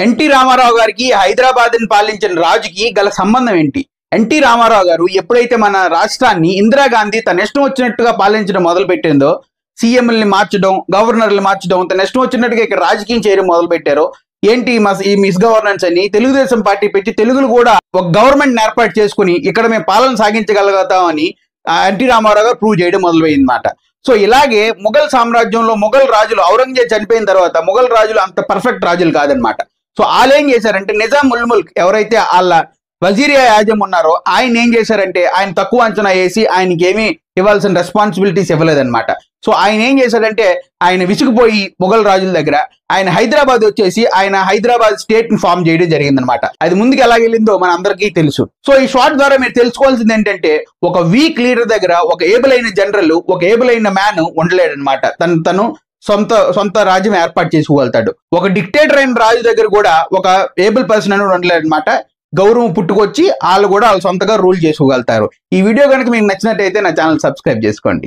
NT Ramarao గారికి హైదరాబాద్ని పాలించిన రాజుకి గల సంబంధం ఏంటి? ఎన్టీ రామారావు గారు ఎప్పుడైతే మన రాష్ట్రాన్ని ఇందిరాగాంధీ తన ఇష్టం వచ్చినట్టుగా పాలించడం మొదలు పెట్టిందో, సీఎంని మార్చడం, గవర్నర్లు మార్చడం, తన ఇష్టం వచ్చినట్టుగా ఇక్కడ రాజకీయం చేయడం మొదలు పెట్టారో, ఏంటి ఈ మిస్ గవర్నెన్స్ అని తెలుగుదేశం పార్టీ పెట్టి తెలుగులు కూడా ఒక గవర్నమెంట్ ఏర్పాటు చేసుకుని ఇక్కడ మేము పాలన సాగించగలుగుతామని ఎన్టీ రామారావు గారు ప్రూవ్ చేయడం మొదలైంది అన్నమాట. సో ఇలాగే ముఘల్ సామ్రాజ్యంలో ముఘల్ రాజులు, ఔరంగజేబ్ చనిపోయిన తర్వాత ముఘల్ రాజులు అంత పర్ఫెక్ట్ రాజులు కాదనమాట. సో వాళ్ళు ఏం చేశారంటే, నిజాం ఉల్ ముల్క్ ఎవరైతే వాళ్ళ వజీర్ ఆజం ఉన్నారో ఆయన ఏం చేశారంటే, ఆయన తక్కువ అంచనా వేసి ఆయనకి ఏమీ ఇవ్వాల్సిన రెస్పాన్సిబిలిటీస్ ఇవ్వలేదన్నమాట. సో ఆయన ఏం చేశాడంటే, ఆయన విసిగిపోయి ముఘల్ రాజుల దగ్గర ఆయన హైదరాబాద్ వచ్చేసి ఆయన హైదరాబాద్ స్టేట్ ని ఫామ్ చేయడం జరిగిందనమాట. అది ముందుకు ఎలా వెళ్ళిందో మన అందరికీ తెలుసు. సో ఈ షార్ట్ ద్వారా మీరు తెలుసుకోవాల్సింది ఏంటంటే, ఒక వీక్ లీడర్ దగ్గర ఒక ఏబుల్ అయిన జనరల్, ఒక ఏబుల్ అయిన మ్యాన్ ఉండలేడనమాట. తను సొంత రాజ్యం ఏర్పాటు చేసుకోగలుగుతాడు. ఒక డిక్టేటర్ అయిన రాజు దగ్గర కూడా ఒక ఏబుల్ పర్సన్ అని ఉండలేదన్నమాట. గౌరవం పుట్టుకొచ్చి వాళ్ళు కూడా వాళ్ళు సొంతగా రూల్ చేసుకోగలుగుతారు. ఈ వీడియో కనుక మీకు నచ్చినట్టయితే నా ఛానల్ సబ్స్క్రైబ్ చేసుకోండి.